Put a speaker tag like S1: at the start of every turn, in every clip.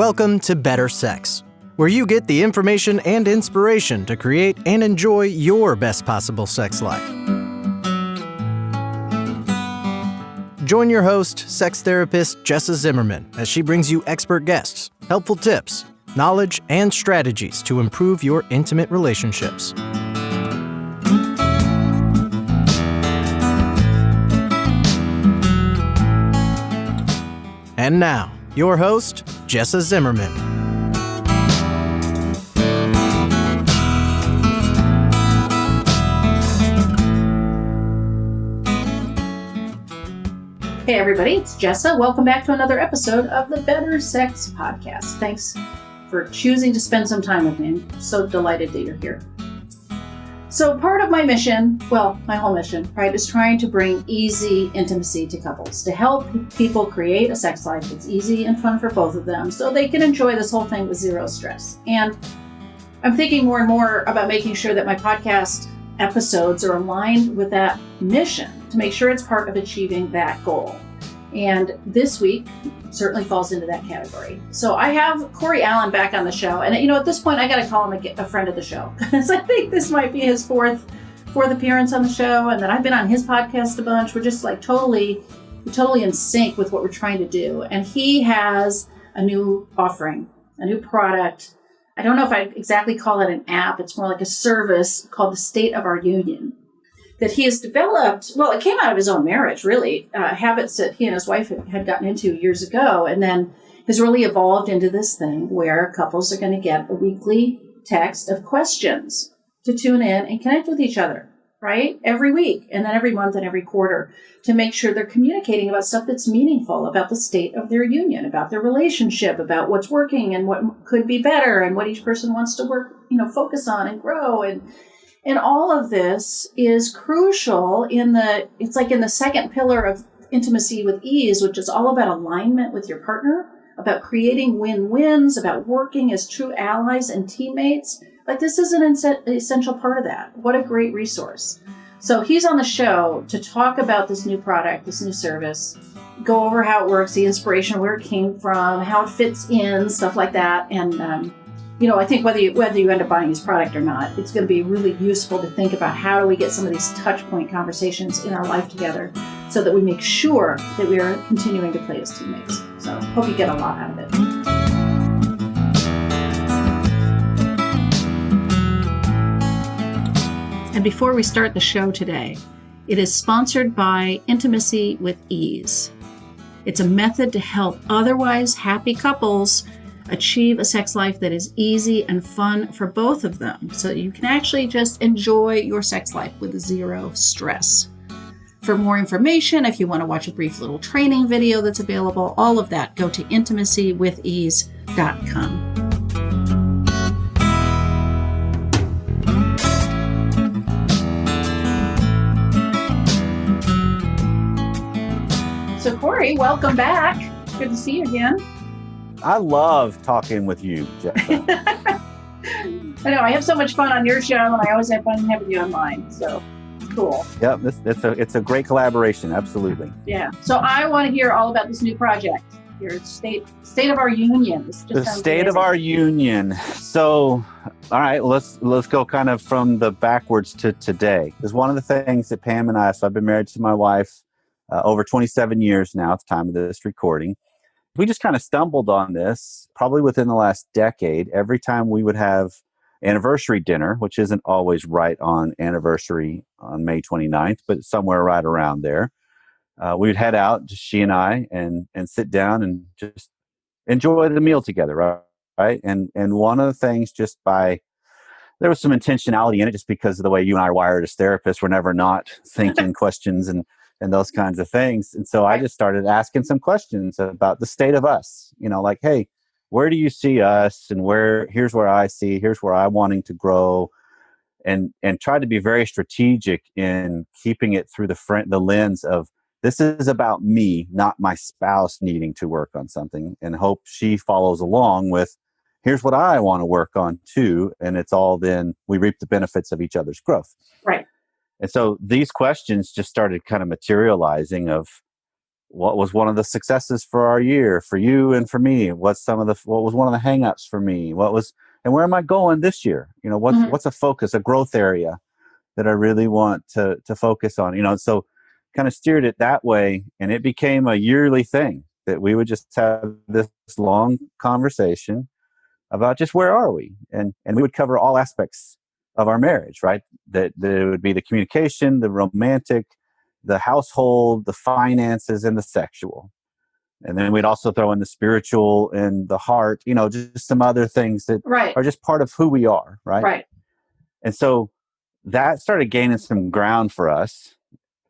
S1: Welcome to Better Sex, where you get the information and inspiration to create and enjoy your best possible sex life. Join your host, sex therapist Jessa Zimmerman, as she brings you expert guests, helpful tips, knowledge, and strategies to improve your intimate relationships. And now, your host, Jessa Zimmerman.
S2: Hey everybody, it's Jessa. Welcome back to another episode of the Better Sex Podcast. Thanks for choosing to spend some time with me. I'm so delighted that you're here. So part of my mission, my whole mission, right, is trying to bring easy intimacy to couples, to help people create a sex life that's easy and fun for both of them so they can enjoy this whole thing with zero stress. And I'm thinking more and more about making sure that my podcast episodes are aligned with that mission to make sure it's part of achieving that goal. And this week certainly falls into that category. So I have Allan back on the show. And at this point, I got to call him a friend of the show, because I think this might be his fourth appearance on the show. And then I've been on his podcast a bunch. We're just like totally in sync with what we're trying to do. And he has a new offering, a new product. I don't know if I exactly call it an app. It's more like a service called the State of Our Union that he has developed. Well, it came out of his own marriage, really, habits that he and his wife had gotten into years ago, and then has really evolved into this thing where couples are going to get a weekly text of questions to tune in and connect with each other, right? Every week, and then every month and every quarter, to make sure they're communicating about stuff that's meaningful, about the state of their union, about their relationship, about what's working and what could be better, and what each person wants to focus on and grow. And all of this is crucial it's like in the second pillar of intimacy with ease, which is all about alignment with your partner, about creating win-wins, about working as true allies and teammates. Like, this is an essential part of that. What a great resource. So he's on the show to talk about this new product, this new service, go over how it works, the inspiration, where it came from, how it fits in, stuff like that. And, I think whether you end up buying his product or not, it's going to be really useful to think about how do we get some of these touch point conversations in our life together so that we make sure that we are continuing to play as teammates. So hope you get a lot out of it. And before we start the show today, it is sponsored by Intimacy with Ease. It's a method to help otherwise happy couples achieve a sex life that is easy and fun for both of them, so that you can actually just enjoy your sex life with zero stress. For more information, if you want to watch a brief little training video that's available, all of that, go to intimacywithease.com. So Corey, welcome back. Good to see you again.
S3: I love talking with you, Jessa.
S2: I know, I have so much fun on your show, and I always have fun having you on mine, so it's cool.
S3: Yep, it's a great collaboration, absolutely.
S2: Yeah, so I want to hear all about this new project, your State of Our Union.
S3: The State of Our Union. So, all right, let's go kind of from the backwards to today. Because one of the things that Pam and I, so I've been married to my wife over 27 years now at the time of this recording. We just kind of stumbled on this probably within the last decade. Every time we would have anniversary dinner, which isn't always right on anniversary on May 29th, but somewhere right around there, we would head out, just she and I, and sit down and just enjoy the meal together, right? And one of the things, there was some intentionality in it, just because of the way you and I are wired as therapists. We're never not thinking questions and those kinds of things. And so I just started asking some questions about the state of us, like, hey, where do you see us? And here's where I see, here's where I'm wanting to grow, and try to be very strategic in keeping it through the lens of, this is about me, not my spouse needing to work on something, and hope she follows along with, here's what I want to work on too. And it's all, then we reap the benefits of each other's growth.
S2: Right.
S3: And so these questions just started kind of materializing of, what was one of the successes for our year, for you and for me? What was one of the hangups for me? And where am I going this year? What's a focus, a growth area that I really want to focus on? So kind of steered it that way, and it became a yearly thing that we would just have this long conversation about just where are we, and we would cover all aspects of our marriage, right? That it would be the communication, the romantic, the household, the finances, and the sexual. And then we'd also throw in the spiritual and the heart, just some other things that are just part of who we are, right?
S2: Right.
S3: And so that started gaining some ground for us.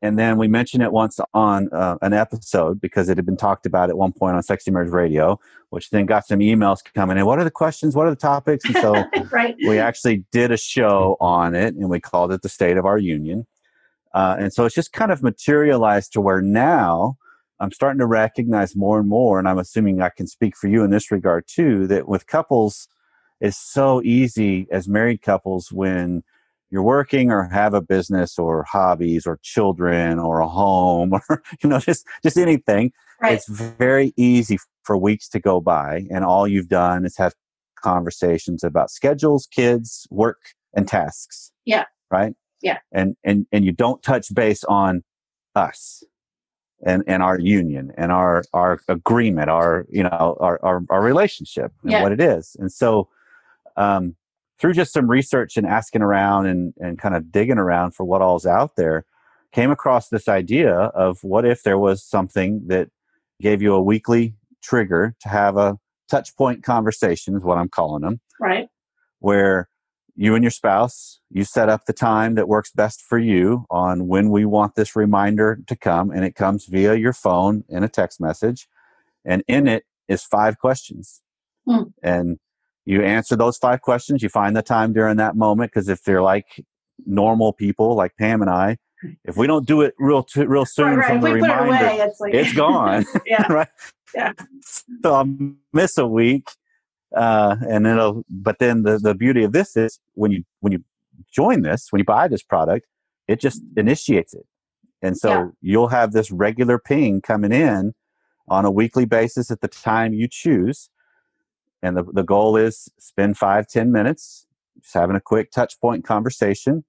S3: And then we mentioned it once on an episode because it had been talked about at one point on Sexy Marriage Radio, which then got some emails coming in. What are the questions? What are the topics? And so we actually did a show on it, and we called it The State of Our Union. And so it's just kind of materialized to where now I'm starting to recognize more and more, and I'm assuming I can speak for you in this regard too, that with couples, it's so easy as married couples when you're working or have a business or hobbies or children or a home or, just anything. Right. It's very easy for weeks to go by and all you've done is have conversations about schedules, kids, work, and tasks.
S2: Yeah.
S3: Right?
S2: Yeah.
S3: And you don't touch base on us and our union and our agreement, our relationship and what it is. And so, through just some research and asking around and kind of digging around for what all's out there, came across this idea of what if there was something that gave you a weekly trigger to have a touch point conversation, is what I'm calling them.
S2: Right.
S3: Where you and your spouse, you set up the time that works best for you on when we want this reminder to come, and it comes via your phone in a text message. And in it is 5 questions. And you answer those 5 questions. You find the time during that moment, because if they're like normal people, like Pam and I, if we don't do it real soon from the reminder,
S2: away,
S3: it's gone.
S2: Yeah.
S3: Right?
S2: Yeah.
S3: So I'll miss a week, and but then the beauty of this is when you join this, when you buy this product, it just initiates it, and so you'll have this regular ping coming in on a weekly basis at the time you choose. And the goal is spend 5-10 minutes just having a quick touch point conversation.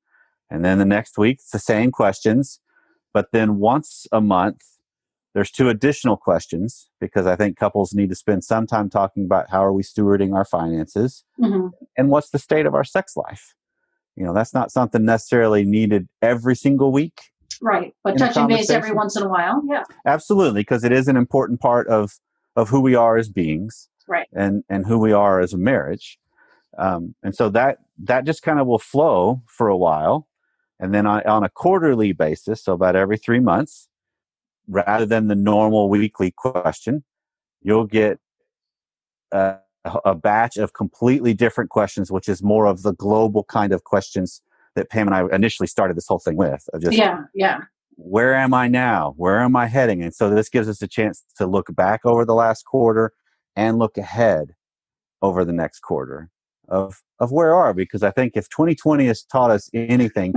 S3: And then the next week, it's the same questions. But then once a month, there's 2 additional questions, because I think couples need to spend some time talking about how are we stewarding our finances and what's the state of our sex life. That's not something necessarily needed every single week.
S2: Right. But touching base every once in a while. Yeah.
S3: Absolutely. Because it is an important part of who we are as beings.
S2: Right.
S3: And who we are as a marriage. And so that just kind of will flow for a while. And then on a quarterly basis, so about every 3 months, rather than the normal weekly question, you'll get a batch of completely different questions, which is more of the global kind of questions that Pam and I initially started this whole thing with. Of just, where am I now? Where am I heading? And so this gives us a chance to look back over the last quarter and look ahead over the next quarter of where are we? Because I think if 2020 has taught us anything,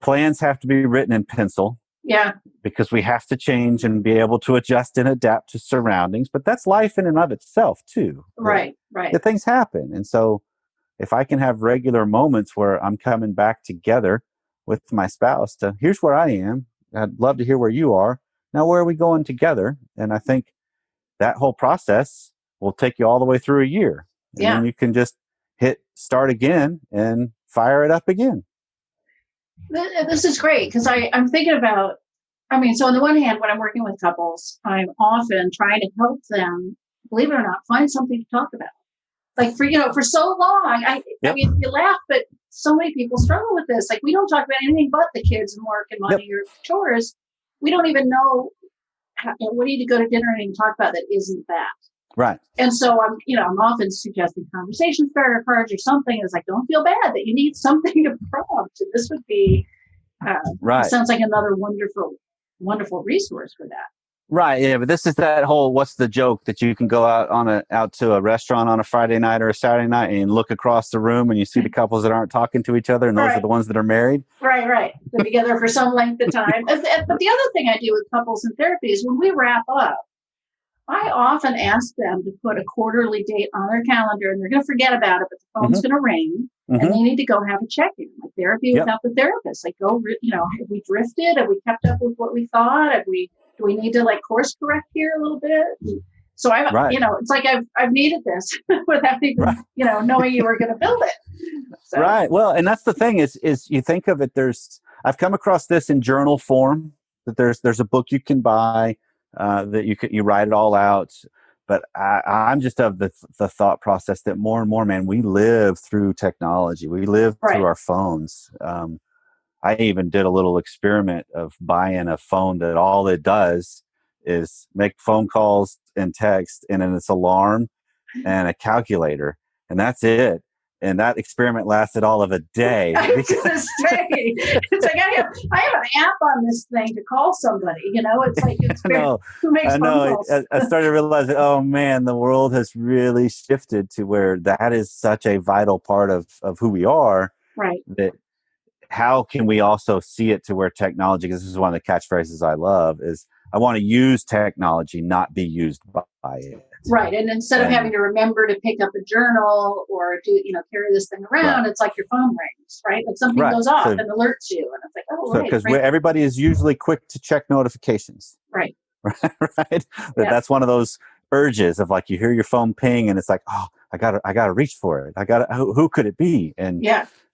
S3: plans have to be written in pencil.
S2: Yeah.
S3: Because we have to change and be able to adjust and adapt to surroundings. But that's life in and of itself too.
S2: Right.
S3: That things happen. And so if I can have regular moments where I'm coming back together with my spouse to, here's where I am. I'd love to hear where you are. Now, where are we going together? And I think that whole process will take you all the way through a year. And then you can just hit start again and fire it up again.
S2: This is great, because I'm thinking about, so on the one hand, when I'm working with couples, I'm often trying to help them, believe it or not, find something to talk about. Like for so long, I mean, you laugh, but so many people struggle with this. Like, we don't talk about anything but the kids and work and money or chores. We don't even know what do you go to dinner and even talk about that isn't that.
S3: Right.
S2: And so I'm often suggesting conversation starter cards or something. It's like, don't feel bad that you need something to prompt. And this would be, it sounds like another wonderful resource for that.
S3: Right. Yeah. But this is that whole, what's the joke that you can go out to a restaurant on a Friday night or a Saturday night and look across the room and you see the couples that aren't talking to each other, and those are
S2: Right.
S3: the ones that are married.
S2: Right. Been together for some length of time. But the other thing I do with couples in therapy is when we wrap up, I often ask them to put a quarterly date on their calendar, and they're going to forget about it, but the phone's going to ring, and they need to go have a check-in, like therapy without the therapist. Like, have we drifted? Have we kept up with what we thought? Do we need to like course correct here a little bit? So it's like I've needed this without even knowing you were going to build it. So.
S3: Right. Well, and that's the thing is you think of it. I've come across this in journal form, that there's a book you can buy that you write it all out. But I'm just of the thought process that more and more, man, we live through technology. We live through our phones. I even did a little experiment of buying a phone that all it does is make phone calls and text, and then its alarm and a calculator, and that's it. And that experiment lasted all of a day.
S2: I was going to say, it's like I have an app on this thing to call somebody. It's like who makes phone calls?
S3: I started to realize that, oh man, the world has really shifted to where that is such a vital part of who we are.
S2: Right.
S3: That how can we also see it to where technology, because this is one of the catchphrases I love, is I want to use technology, not be used by it.
S2: Right. And instead of having to remember to pick up a journal or carry this thing around, it's like your phone rings, right? Like something goes off and alerts you. And it's like,
S3: because everybody is usually quick to check notifications.
S2: Right.
S3: Right. That's one of those urges of like, you hear your phone ping and it's like, oh, I gotta reach for it. Who could it be? And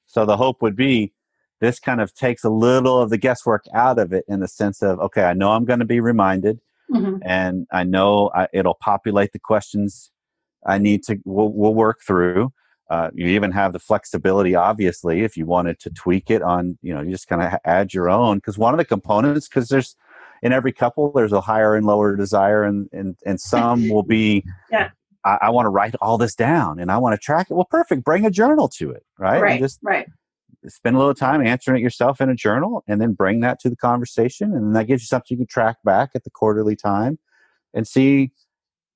S3: so the hope would be this kind of takes a little of the guesswork out of it, in the sense of, okay, I know I'm going to be reminded. And I know it'll populate the questions I need to, we'll work through. You even have the flexibility, obviously, if you wanted to tweak it on, you just kind of add your own. Because one of the components, because there's, in every couple, there's a higher and lower desire, and some will be, I want to write all this down and I want to track it. Well, perfect. Bring a journal to it, right?
S2: Right.
S3: Spend a little time answering it yourself in a journal, and then bring that to the conversation. And then that gives you something you can track back at the quarterly time and see,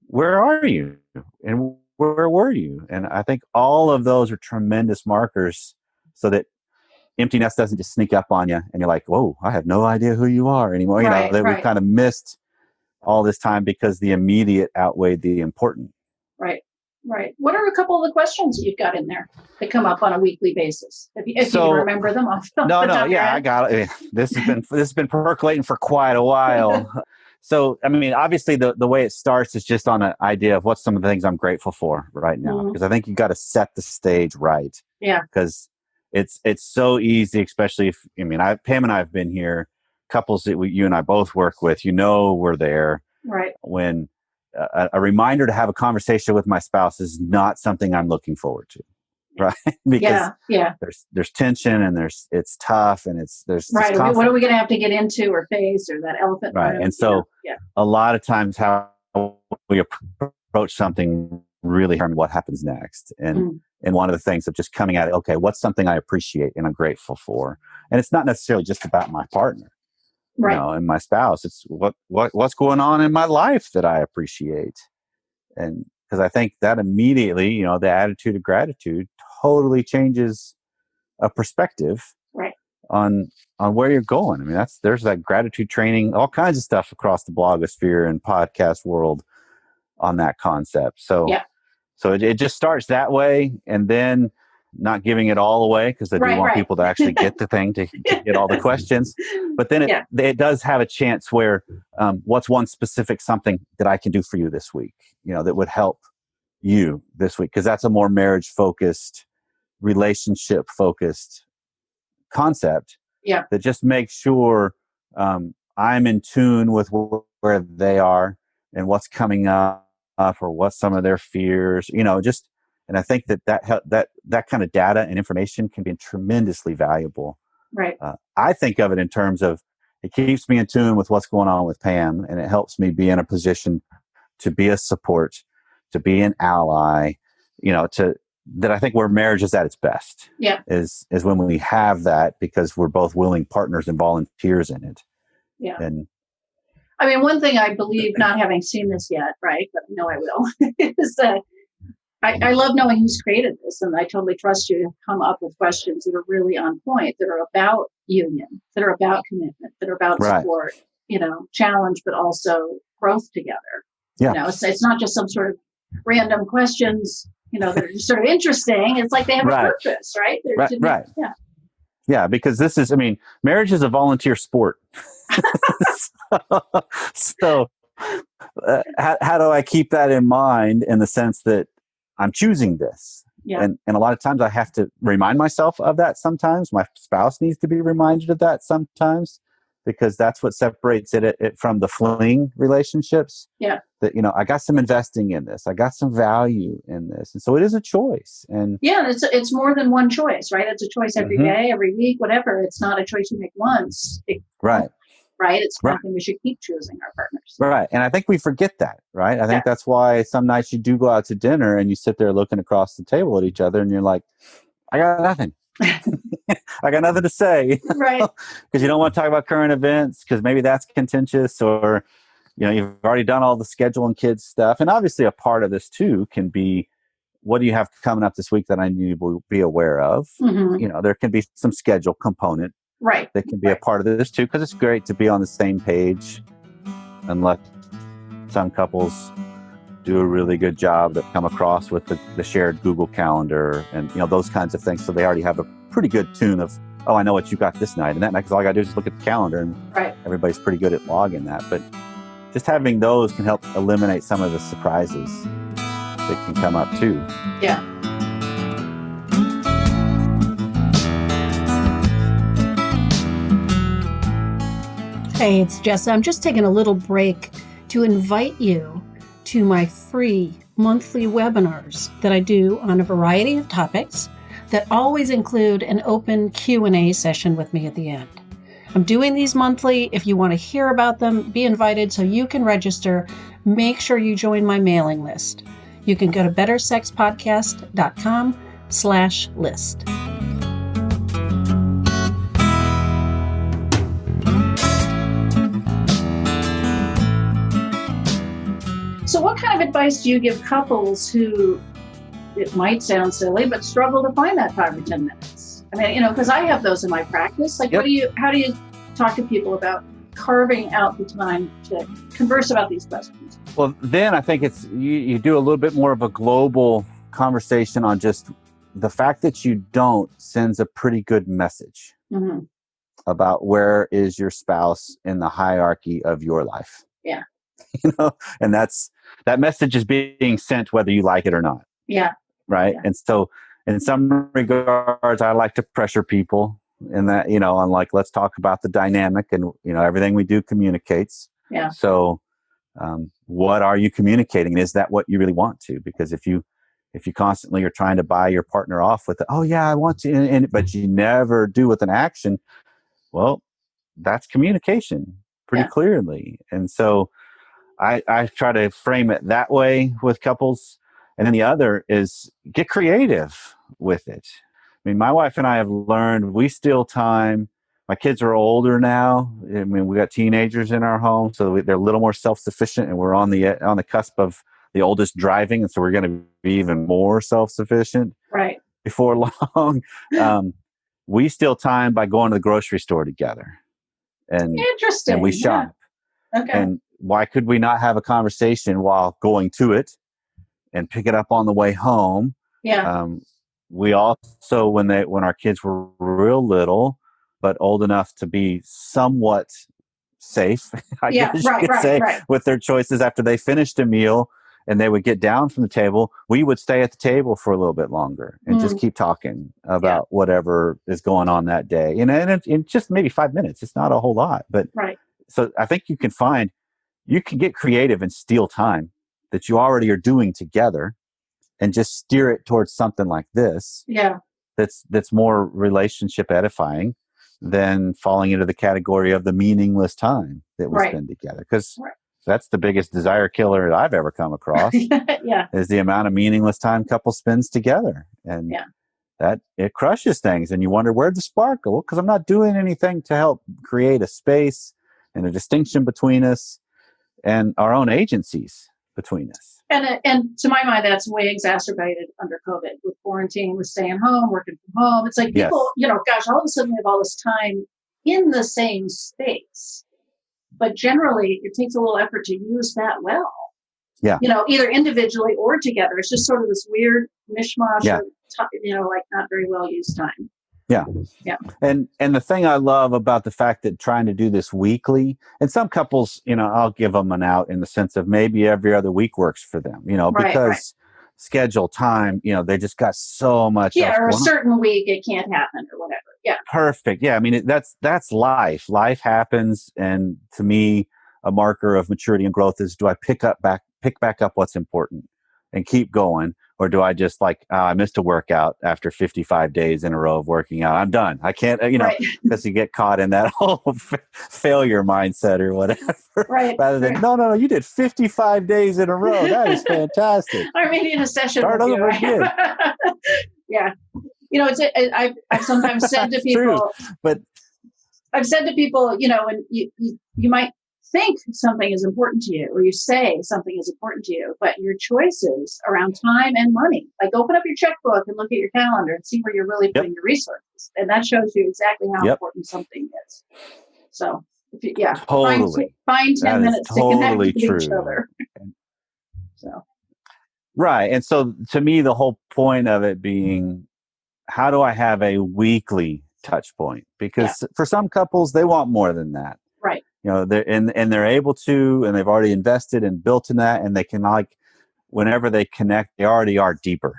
S3: where are you and where were you? And I think all of those are tremendous markers, so that emptiness doesn't just sneak up on you and you're like, whoa, I have no idea who you are anymore. We've kind of missed all this time because the immediate outweighed the important.
S2: Right. What are a couple of the questions you've got in there that come up on a weekly basis? If you remember them off the top of your head.
S3: I got it. This has been percolating for quite a while. So, I mean, obviously the way it starts is just on an idea of what's some of the things I'm grateful for right now. Because I think you got to set the stage right.
S2: Yeah.
S3: Because it's so easy, especially if, Pam and I have been here, couples that you and I both work with, we're there.
S2: Right.
S3: When a reminder to have a conversation with my spouse is not something I'm looking forward to, right? Because there's tension and it's tough and there's
S2: right. What are we going to have to get into or face, or that elephant?
S3: Right. And so a lot of times how we approach something really determines what happens next. And one of the things of just coming at it, okay, what's something I appreciate and I'm grateful for? And it's not necessarily just about my partner.
S2: Right.
S3: And my spouse. It's what's going on in my life that I appreciate. And because I think that immediately, the attitude of gratitude totally changes a perspective on where you're going. There's that gratitude training, all kinds of stuff across the blogosphere and podcast world on that concept. So it just starts that way, and then not giving it all away, because I do want people to actually get the thing to get all the questions. But then it does have a chance where what's one specific something that I can do for you this week, that would help you this week, because that's a more marriage-focused, relationship-focused concept that just makes sure I'm in tune with where they are and what's coming up, or what's some of their fears, and I think that kind of data and information can be tremendously valuable.
S2: Right.
S3: I think of it in terms of, it keeps me in tune with what's going on with Pam, and it helps me be in a position to be a support, to be an ally, that I think where marriage is at its best.
S2: Yeah.
S3: Is when we have that, because we're both willing partners and volunteers in it.
S2: Yeah.
S3: And
S2: I mean, one thing I believe, not having seen this yet, right, but no, I will, is that I love knowing who's created this, and I totally trust you to come up with questions that are really on point, that are about union, that are about commitment, that are about
S3: Right.
S2: support, challenge, but also growth together.
S3: Yeah.
S2: It's not just some sort of random questions, that are just sort of interesting. It's like they have a
S3: Right.
S2: purpose, right?
S3: Right.
S2: Yeah.
S3: Yeah, because marriage is a volunteer sport. so how do I keep that in mind in the sense that I'm choosing this?
S2: Yeah.
S3: And a lot of times I have to remind myself of that sometimes. My spouse needs to be reminded of that sometimes, because that's what separates it from the fling relationships.
S2: Yeah.
S3: That, I got some investing in this. I got some value in this. And so it is a choice. And
S2: yeah, it's more than one choice, right? It's a choice every day, every week, whatever. It's not a choice you make once.
S3: Right.
S2: Right. It's
S3: Right.
S2: something we should keep choosing our partners.
S3: Right. And I think we forget that, right? I think that's why some nights you do go out to dinner and you sit there looking across the table at each other and you're like, I got nothing. I got nothing to say.
S2: Right.
S3: Because you don't want to talk about current events because maybe that's contentious, or, you've already done all the schedule and kids stuff. And obviously a part of this too can be, what do you have coming up this week that I need to be aware of?
S2: Mm-hmm.
S3: There can be some schedule component.
S2: Right.
S3: That can be a part of this too, because it's great to be on the same page, unless some couples do a really good job that come across with the shared Google Calendar and those kinds of things. So they already have a pretty good tune of, oh, I know what you got this night and that night, because all I got to do is just look at the calendar, and everybody's pretty good at logging that. But just having those can help eliminate some of the surprises that can come up too.
S2: Yeah. Hey, it's Jessa. I'm just taking a little break to invite you to my free monthly webinars that I do on a variety of topics that always include an open Q&A session with me at the end. I'm doing these monthly. If you want to hear about them, be invited so you can register. Make sure you join my mailing list. You can go to bettersexpodcast.com/list. So what kind of advice do you give couples who, it might sound silly, but struggle to find that 5 or 10 minutes? I mean, because I have those in my practice. Like, how do you talk to people about carving out the time to converse about these questions?
S3: Well, then I think it's, you do a little bit more of a global conversation on just the fact that you don't sends a pretty good message about where is your spouse in the hierarchy of your life.
S2: Yeah.
S3: And that message is being sent whether you like it or not.
S2: Yeah.
S3: Right.
S2: Yeah.
S3: And so in some regards, I like to pressure people in that, on like, let's talk about the dynamic, and, everything we do communicates.
S2: Yeah.
S3: So what are you communicating? And is that what you really want to? Because if you constantly are trying to buy your partner off with, oh yeah, I want to, but you never do with an action, well, that's communication pretty clearly. And so I try to frame it that way with couples. And then the other is get creative with it. I mean, my wife and I have learned we steal time. My kids are older now. I mean, we got teenagers in our home, so they're a little more self-sufficient, and we're on the cusp of the oldest driving, and so we're going to be even more self-sufficient before long. We steal time by going to the grocery store together, and
S2: interesting,
S3: and we shop.
S2: Yeah. Okay.
S3: And why could we not have a conversation while going to it and pick it up on the way home?
S2: Yeah.
S3: We also, when our kids were real little, but old enough to be somewhat safe, I guess you could say, with their choices after they finished a meal and they would get down from the table, we would stay at the table for a little bit longer and just keep talking about whatever is going on that day. And in just maybe 5 minutes, it's not a whole lot. But so I think you can get creative and steal time that you already are doing together and just steer it towards something like this.
S2: Yeah.
S3: That's more relationship edifying than falling into the category of the meaningless time that we spend together. Because that's the biggest desire killer I've ever come across. Is the amount of meaningless time couples spends together. And that it crushes things. And you wonder, where'd the spark go? Well, because I'm not doing anything to help create a space and a distinction between us. and our own agencies between us.
S2: And to my mind, that's way exacerbated under COVID with quarantine, with staying home, working from home. It's like people, gosh, all of a sudden we have all this time in the same space. But generally, it takes a little effort to use that well.
S3: Yeah.
S2: Either individually or together. It's just sort of this weird mishmash
S3: Yeah.
S2: of, like not very well used time.
S3: Yeah.
S2: Yeah.
S3: And the thing I love about the fact that trying to do this weekly, and some couples, I'll give them an out in the sense of maybe every other week works for them, because schedule time, they just got so much.
S2: Yeah. Or a certain week it can't happen or whatever. Yeah.
S3: Perfect. Yeah. I mean, that's life. Life happens. And to me, a marker of maturity and growth is, do I pick back up what's important and keep going? Or do I just I missed a workout after 55 days in a row of working out. I'm done. I can't, because you get caught in that whole failure mindset or whatever.
S2: Right.
S3: Rather than, no, you did 55 days in a row. That is fantastic.
S2: Or maybe in a session.
S3: Start over again.
S2: Yeah. I've sometimes said to people,
S3: but
S2: I've said to people, and you might think something is important to you, or you say something is important to you, but your choices around time and money, like open up your checkbook and look at your calendar and see where you're really putting your resources. And that shows you exactly how important something is. So,
S3: totally.
S2: Find 10 minutes to connect with each other. So.
S3: Right. And so to me, the whole point of it being, how do I have a weekly touch point? Because for some couples, they want more than that.
S2: Right.
S3: They're able to, and they've already invested and built in that, and they can whenever they connect, they already are deeper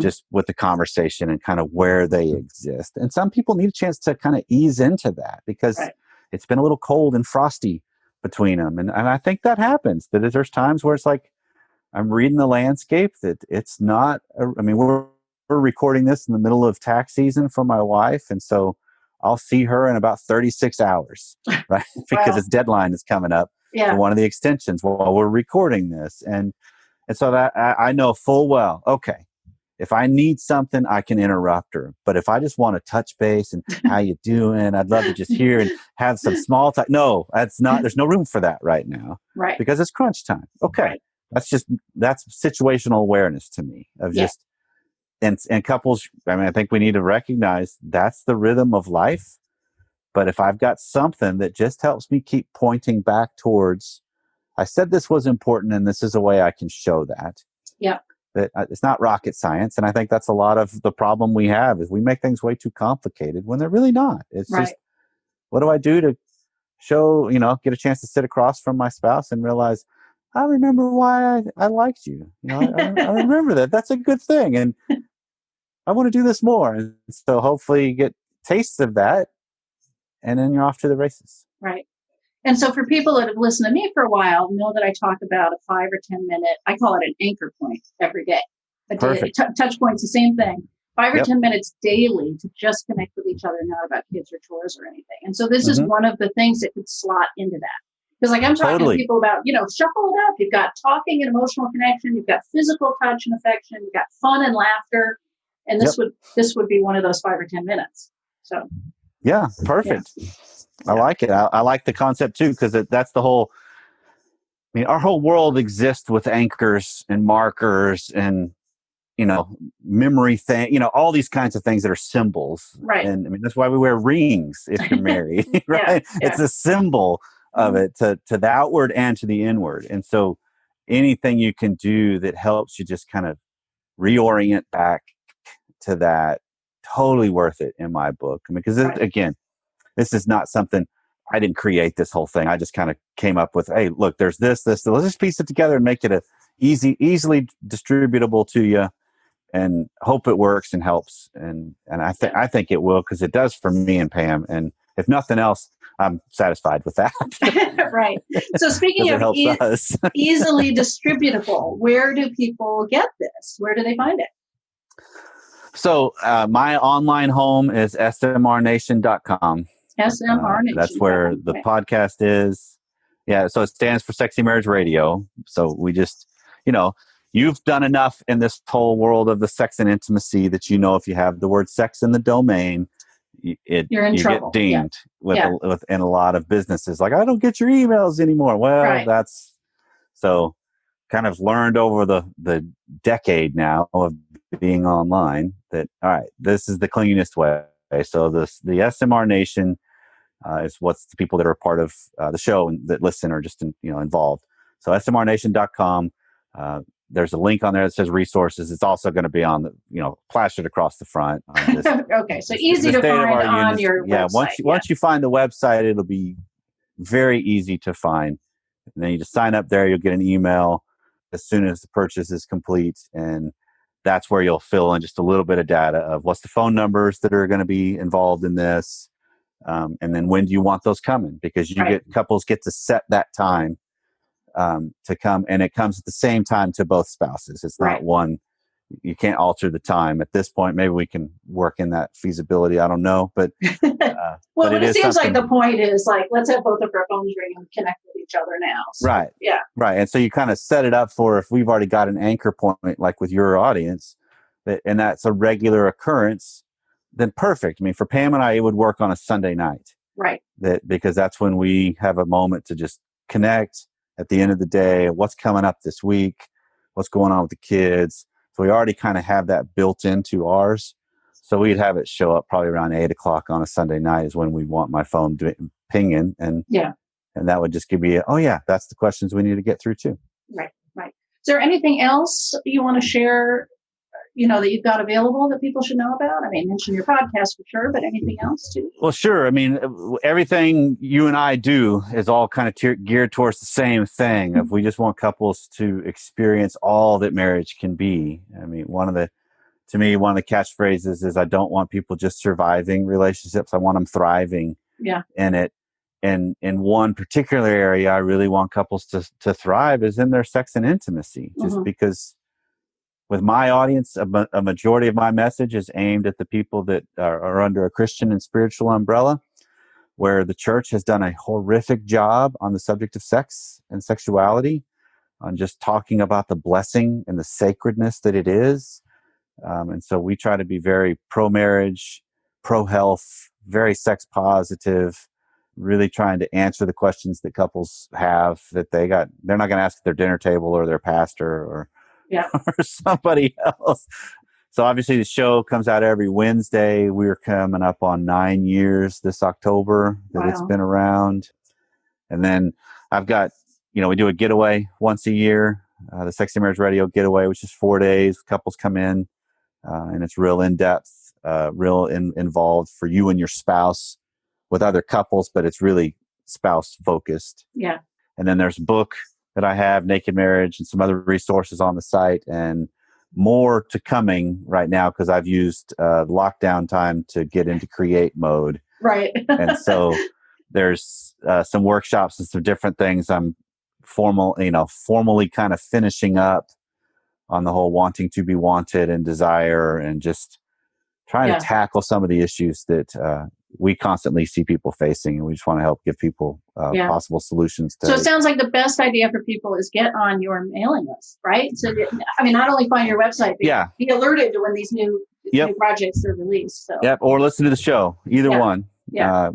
S3: just with the conversation and kind of where they exist. And some people need a chance to kind of ease into that because it's been a little cold and frosty between them. And I think that happens, that there's times where it's like, I'm reading the landscape, that it's not, we're recording this in the middle of tax season for my wife. And so I'll see her in about 36 hours, right? Because its deadline is coming up for one of the extensions while we're recording this. And so that I know full well, okay, if I need something, I can interrupt her. But if I just want to touch base and how you doing, I'd love to just hear and have some small talk. No, there's no room for that right now.
S2: Right.
S3: Because it's crunch time. Okay. Right. That's situational awareness to me of just, and couples, I think we need to recognize that's the rhythm of life. But if I've got something that just helps me keep pointing back towards, I said this was important and this is a way I can show that.
S2: Yeah.
S3: That it's not rocket science. And I think that's a lot of the problem we have is we make things way too complicated when they're really not. It's just, what do I do to show, get a chance to sit across from my spouse and realize, I remember why I liked you. I remember that. That's a good thing. And I want to do this more. And so hopefully you get tastes of that and then you're off to the races.
S2: Right. And so for people that have listened to me for a while, know that I talk about a 5 or 10 minute, I call it an anchor point every day.
S3: Perfect.
S2: Touch point's the same thing. 5 or 10 minutes daily to just connect with each other, not about kids or chores or anything. And so this is one of the things that could slot into that. Because I'm talking to people about, shuffle it up. You've got talking and emotional connection. You've got physical touch and affection. You've got fun and laughter. And this would be one of those 5 or 10 minutes. So.
S3: Yeah, perfect. Yeah. I like it. I like the concept too, because that's the whole, our whole world exists with anchors and markers and, memory thing, all these kinds of things that are symbols.
S2: Right.
S3: And that's why we wear rings if you're married, right? Yeah. It's a symbol of it to the outward and to the inward. And so anything you can do that helps you just kind of reorient back to that, totally worth it in my book. Because again, this is not something, I didn't create this whole thing. I just kind of came up with, hey, look, there's this, let's just piece it together and make it easily distributable to you and hope it works and helps. And I think it will, because it does for me and Pam. And if nothing else, I'm satisfied with that.
S2: Right. So speaking of easily distributable, where do people get this? Where do they find it?
S3: So my online home is smrnation.com.
S2: SMRnation.
S3: That's where the podcast is. Yeah, so it stands for Sexy Marriage Radio. So we just, you've done enough in this whole world of the sex and intimacy that if you have the word sex in the domain,
S2: you're in
S3: you
S2: trouble.
S3: get dinged
S2: Yeah.
S3: in a lot of businesses. Like, I don't get your emails anymore. Well,
S2: Right.
S3: that's so kind of learned over the decade now of being online that, all right, this is the cleanest way. So the SMR Nation is what's the people that are part of the show and that listen or just involved. So smrnation.com. There's a link on there that says resources. It's also going to be on the plastered across the front.
S2: Okay, so easy to find on your website.
S3: Once you find the website, it'll be very easy to find. And then you just sign up there. You'll get an email as soon as the purchase is complete, and that's where you'll fill in just a little bit of data of what's the phone numbers that are going to be involved in this. And then when do you want those coming? Because couples get to set that time to come, and it comes at the same time to both spouses. It's not one. You can't alter the time at this point. Maybe we can work in that feasibility. I don't know, but
S2: but it seems like the point is like, let's have both of our phones ring and connect with each other now. So,
S3: right.
S2: Yeah.
S3: Right. And so you kind of set it up for if we've already got an anchor point, like with your audience, and that's a regular occurrence, then perfect. I mean, for Pam and I, it would work on a Sunday night.
S2: Right.
S3: Because that's when we have a moment to just connect at the end of the day. What's coming up this week? What's going on with the kids? So we already kind of have that built into ours. So we'd have it show up probably around 8:00 on a Sunday night is when we want my phone pinging. And that would just give me, that's the questions we need to get through too.
S2: Right. Is there anything else you want to share, that you've got available that people should know about? I mean, mention your podcast for sure, but anything else too?
S3: Well, sure. I mean, everything you and I do is all kind of geared towards the same thing. If we just want couples to experience all that marriage can be. I mean, one of the catchphrases is I don't want people just surviving relationships. I want them thriving in it. And in one particular area, I really want couples to thrive is in their sex and intimacy, just because with my audience, a majority of my message is aimed at the people that are under a Christian and spiritual umbrella, where the church has done a horrific job on the subject of sex and sexuality, on just talking about the blessing and the sacredness that it is. And so we try to be very pro-marriage, pro-health, very sex positive, really trying to answer the questions that couples have that they're not going to ask at their dinner table or their pastor or somebody else. So obviously the show comes out every Wednesday. We're coming up on 9 years this October that it's been around. And then I've got, we do a getaway once a year, the Sexy Marriage Radio Getaway, which is 4 days. Couples come in and it's real in-depth, real involved for you and your spouse with other couples, but it's really spouse focused.
S2: Yeah.
S3: And then there's a book that I have, Naked Marriage, and some other resources on the site, and more to coming right now because I've used lockdown time to get into create mode.
S2: Right.
S3: And so there's some workshops and some different things I'm formally kind of finishing up on the whole wanting to be wanted and desire and just trying to tackle some of the issues that we constantly see people facing, and we just want to help give people possible solutions.
S2: So it sounds like the best idea for people is get on your mailing list, right? So, not only find your website, but be alerted to when these new projects are released. So.
S3: Yep, or listen to the show, either one,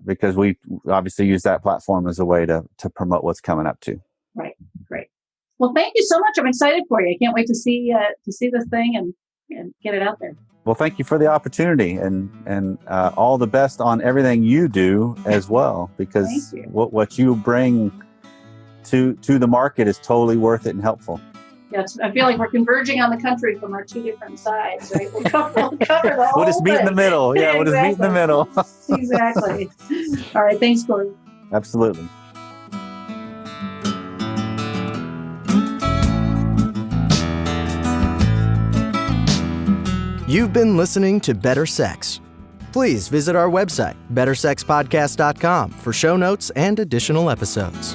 S3: because we obviously use that platform as a way to promote what's coming up too.
S2: Right, great. Well, thank you so much. I'm excited for you. I can't wait to see this thing and get it out there.
S3: Well, thank you for the opportunity and all the best on everything you do as well, because what you bring to the market is totally worth it and helpful.
S2: Yes, I feel like we're converging on the country from our two different sides, right? We'll cover the whole
S3: We'll just meet in the middle. Yeah, we'll just meet in the middle.
S2: Exactly. All right, thanks, Corey.
S3: Absolutely.
S1: You've been listening to Better Sex. Please visit our website, bettersexpodcast.com, for show notes and additional episodes.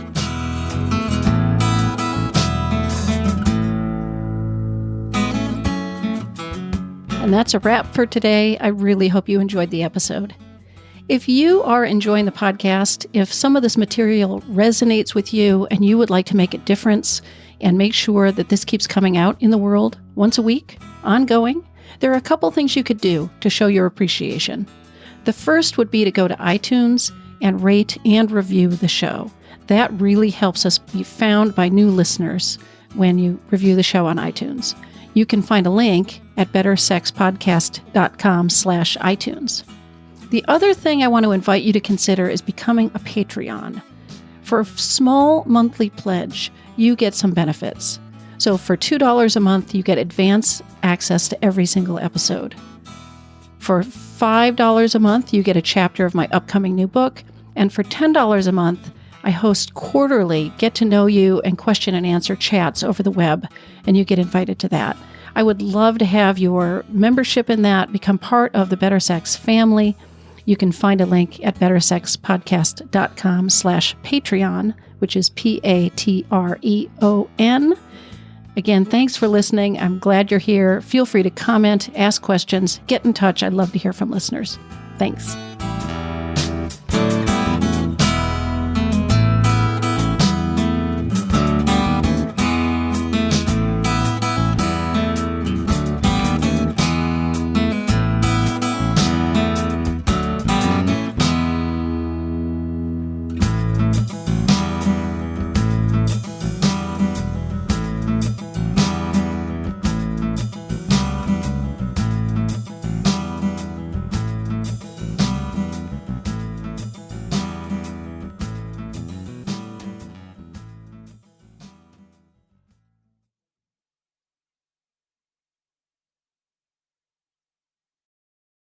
S4: And that's a wrap for today. I really hope you enjoyed the episode. If you are enjoying the podcast, if some of this material resonates with you and you would like to make a difference and make sure that this keeps coming out in the world once a week, ongoing, there are a couple things you could do to show your appreciation. The first would be to go to iTunes and rate and review the show. That really helps us be found by new listeners when you review the show on iTunes. You can find a link at bettersexpodcast.com/iTunes. The other thing I want to invite you to consider is becoming a Patreon. For a small monthly pledge, you get some benefits. So for $2 a month, you get advance access to every single episode. For $5 a month, you get a chapter of my upcoming new book. And for $10 a month, I host quarterly get-to-know-you and question-and-answer chats over the web, and you get invited to that. I would love to have your membership in that, become part of the Better Sex family. You can find a link at bettersexpodcast.com/Patreon, which is Patreon. Again, thanks for listening. I'm glad you're here. Feel free to comment, ask questions, get in touch. I'd love to hear from listeners. Thanks.